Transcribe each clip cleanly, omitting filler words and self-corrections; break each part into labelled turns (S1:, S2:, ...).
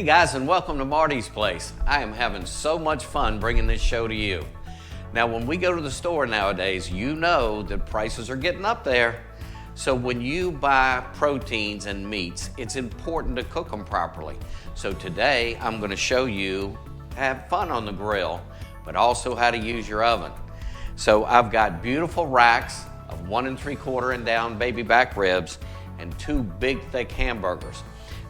S1: Hey guys, and welcome to Marty's Place. I am having so much fun bringing this show to you. Now, when we go to the store nowadays, you know that prices are getting up there. So when you buy proteins and meats, it's important to cook them properly. So today, I'm going to show you how to have fun on the grill, but also how to use your oven. So I've got beautiful racks of 1 3/4 and down baby back ribs and 2 big thick hamburgers.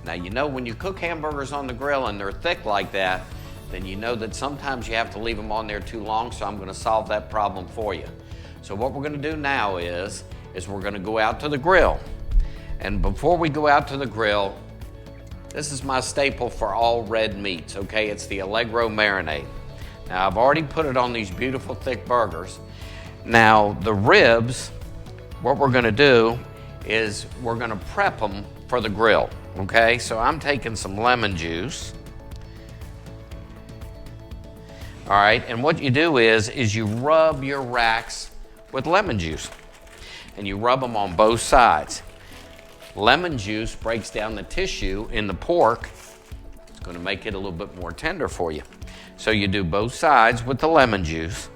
S1: Now, you know when you cook hamburgers on the grill and they're thick like that, then you know that sometimes you have to leave them on there too long, so I'm going to solve that problem for you. So what we're going to do now is we're going to go out to the grill. And before we go out to the grill, this is my staple for all red meats, okay? It's the Allegro marinade. Now, I've already put it on these beautiful thick burgers. Now, the ribs, what we're going to do is we're going to prep them for the grill, okay? So I'm taking some lemon juice. All right, and what you do is you rub your racks with lemon juice, and you rub them on both sides. Lemon juice breaks down the tissue in the pork. It's going to make it a little bit more tender for you. So you do both sides with the lemon juice.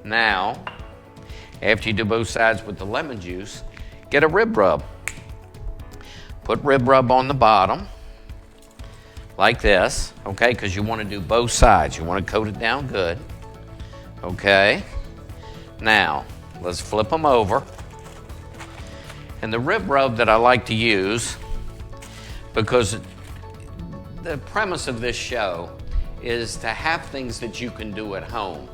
S1: Now, after you do both sides with the lemon juice, get a rib rub. Put rib rub on the bottom, like this, okay, because you want to do both sides. You want to coat it down good, okay? Now, let's flip them over. And the rib rub that I like to use, because the premise of this show is to have things that you can do at home.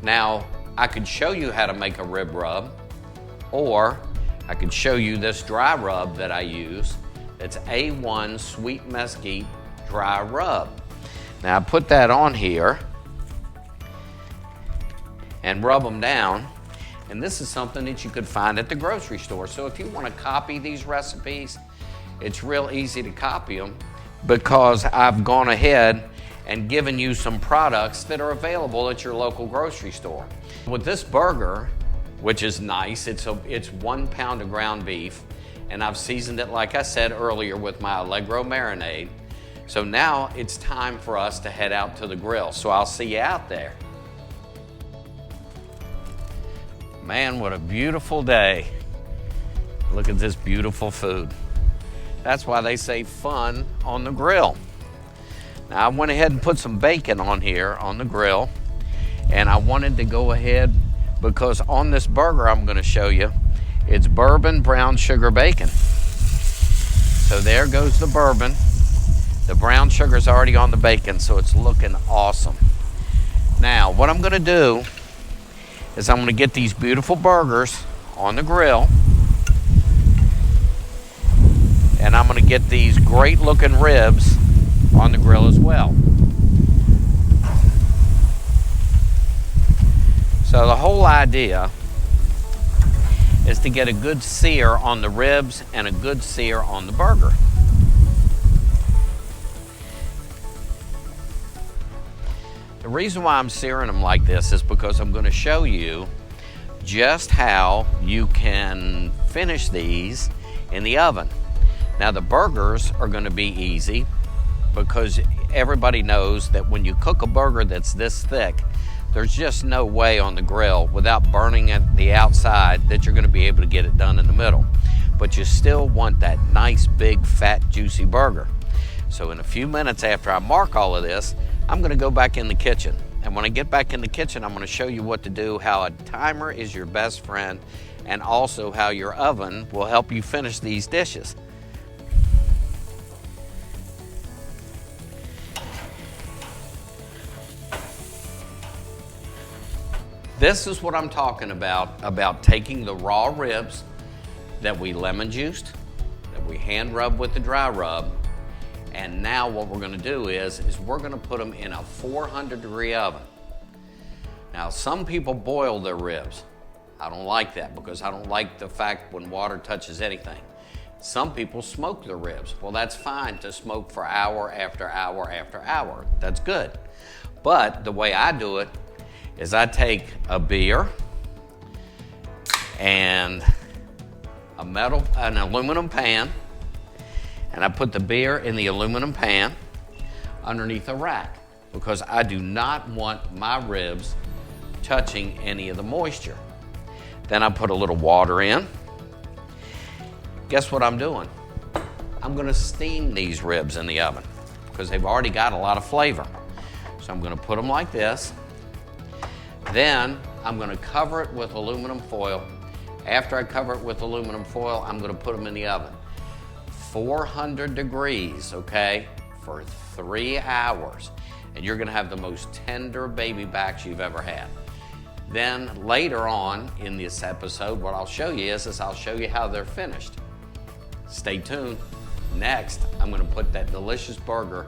S1: Now, I could show you how to make a rib rub, or I could show you this dry rub that I use. It's A1 Sweet Mesquite dry rub. Now I put that on here and rub them down, and this is something that you could find at the grocery store. So if you want to copy these recipes, it's real easy to copy them because I've gone ahead and given you some products that are available at your local grocery store. With this burger, which is nice, it's 1 pound of ground beef, and I've seasoned it, like I said earlier, with my Allegro marinade. So now it's time for us to head out to the grill. So I'll see you out there. Man, what a beautiful day. Look at this beautiful food. That's why they say fun on the grill. Now I went ahead and put some bacon on here on the grill, and I wanted to go ahead because on this burger I'm going to show you, it's bourbon brown sugar bacon. So there goes the bourbon. The brown sugar's already on the bacon, so it's looking awesome. Now, what I'm going to do is I'm going to get these beautiful burgers on the grill, and I'm going to get these great looking ribs on the grill as well. So the whole idea is to get a good sear on the ribs and a good sear on the burger. The reason why I'm searing them like this is because I'm going to show you just how you can finish these in the oven. Now the burgers are going to be easy because everybody knows that when you cook a burger that's this thick, there's just no way on the grill without burning at the outside that you're going to be able to get it done in the middle. But you still want that nice, big, fat, juicy burger. So in a few minutes after I mark all of this, I'm going to go back in the kitchen. And when I get back in the kitchen, I'm going to show you what to do, how a timer is your best friend, and also how your oven will help you finish these dishes. This is what I'm talking about taking the raw ribs that we lemon juiced, that we hand rubbed with the dry rub, and now what we're going to do is we're going to put them in a 400-degree oven. Now, some people boil their ribs. I don't like that because I don't like the fact when water touches anything. Some people smoke their ribs. Well, that's fine to smoke for hour after hour after hour. That's good. But the way I do it is I take a beer and an aluminum pan, and I put the beer in the aluminum pan underneath a rack because I do not want my ribs touching any of the moisture. Then I put a little water in. Guess what I'm doing? I'm gonna steam these ribs in the oven because they've already got a lot of flavor. So I'm gonna put them like this. Then I'm gonna cover it with aluminum foil. After I cover it with aluminum foil, I'm gonna put them in the oven. 400 degrees, okay, for 3 hours. And you're gonna have the most tender baby backs you've ever had. Then later on in this episode, what I'll show you is I'll show you how they're finished. Stay tuned. Next, I'm gonna put that delicious burger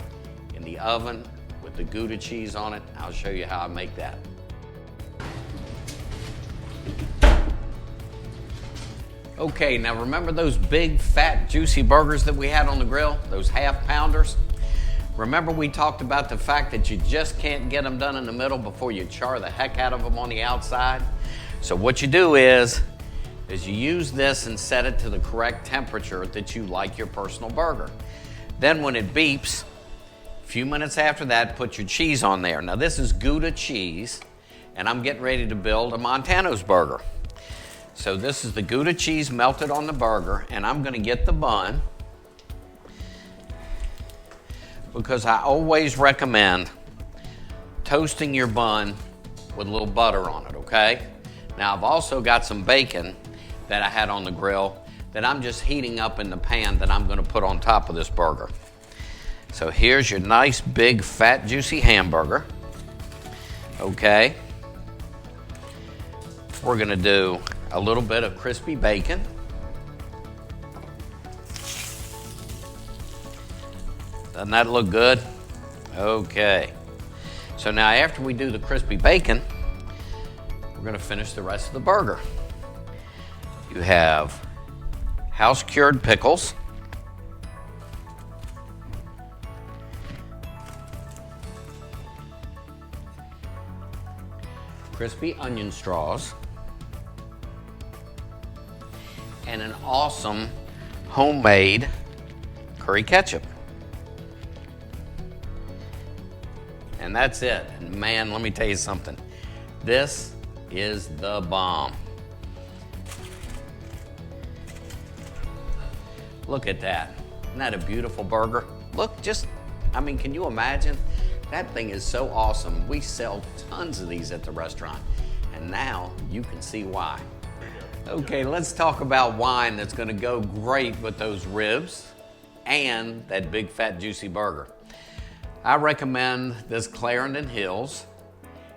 S1: in the oven with the Gouda cheese on it. I'll show you how I make that. Okay, now remember those big, fat, juicy burgers that we had on the grill? Those half pounders? Remember we talked about the fact that you just can't get them done in the middle before you char the heck out of them on the outside? So what you do is you use this and set it to the correct temperature that you like your personal burger. Then when it beeps, a few minutes after that, put your cheese on there. Now this is Gouda cheese, and I'm getting ready to build a Montano's burger. So this is the Gouda cheese melted on the burger, and I'm gonna get the bun because I always recommend toasting your bun with a little butter on it, okay? Now I've also got some bacon that I had on the grill that I'm just heating up in the pan that I'm gonna put on top of this burger. So here's your nice, big, fat, juicy hamburger, okay? We're gonna do a little bit of crispy bacon. Doesn't that look good? Okay. So now after we do the crispy bacon, we're gonna finish the rest of the burger. You have house-cured pickles, crispy onion straws, and an awesome homemade curry ketchup. And that's it. And man, let me tell you something. This is the bomb. Look at that. Isn't that a beautiful burger? Look, can you imagine? That thing is so awesome. We sell tons of these at the restaurant, and now you can see why. Okay, let's talk about wine that's gonna go great with those ribs and that big, fat, juicy burger. I recommend this Clarendon Hills.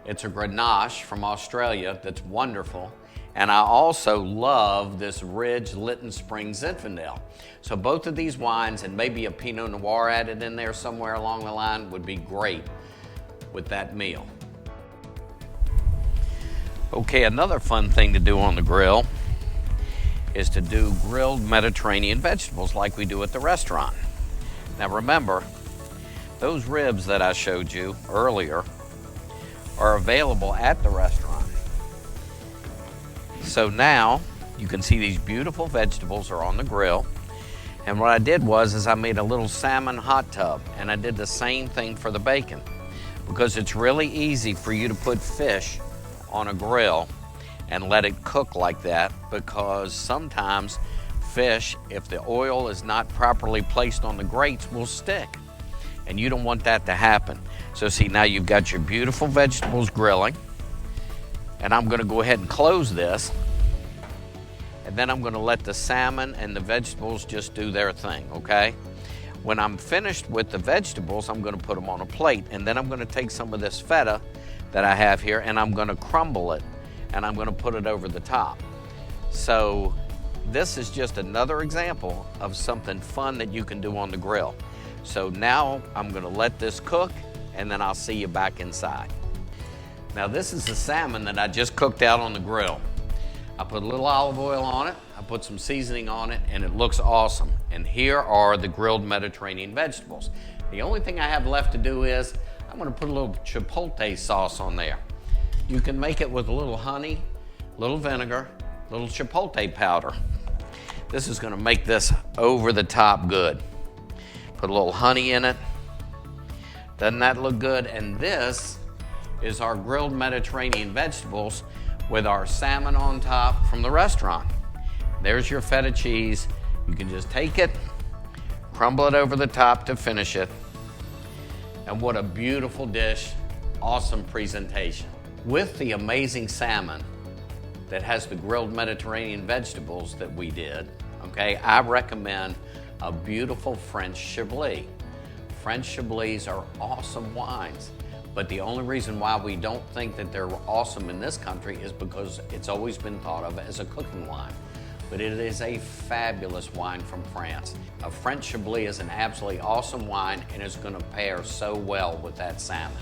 S1: It's a Grenache from Australia that's wonderful. And I also love this Ridge Lytton Spring Zinfandel. So both of these wines and maybe a Pinot Noir added in there somewhere along the line would be great with that meal. Okay, another fun thing to do on the grill is to do grilled Mediterranean vegetables like we do at the restaurant. Now remember, those ribs that I showed you earlier are available at the restaurant. So now you can see these beautiful vegetables are on the grill. And what I did was I made a little salmon hot tub, and I did the same thing for the bacon because it's really easy for you to put fish on a grill and let it cook like that, because sometimes fish, if the oil is not properly placed on the grates, will stick. And you don't want that to happen. So see, now you've got your beautiful vegetables grilling, and I'm gonna go ahead and close this, and then I'm gonna let the salmon and the vegetables just do their thing, okay? When I'm finished with the vegetables, I'm gonna put them on a plate, and then I'm gonna take some of this feta that I have here, and I'm gonna crumble it, and I'm gonna put it over the top. So this is just another example of something fun that you can do on the grill. So now I'm gonna let this cook, and then I'll see you back inside. Now this is the salmon that I just cooked out on the grill. I put a little olive oil on it, I put some seasoning on it, and it looks awesome. And here are the grilled Mediterranean vegetables. The only thing I have left to do is I'm gonna put a little chipotle sauce on there. You can make it with a little honey, little vinegar, little chipotle powder. This is gonna make this over the top good. Put a little honey in it. Doesn't that look good? And this is our grilled Mediterranean vegetables with our salmon on top from the restaurant. There's your feta cheese. You can just take it, crumble it over the top to finish it. And what a beautiful dish, awesome presentation. With the amazing salmon that has the grilled Mediterranean vegetables that we did, okay, I recommend a beautiful French Chablis. French Chablis are awesome wines, but the only reason why we don't think that they're awesome in this country is because it's always been thought of as a cooking wine. But it is a fabulous wine from France. A French Chablis is an absolutely awesome wine and is going to pair so well with that salmon.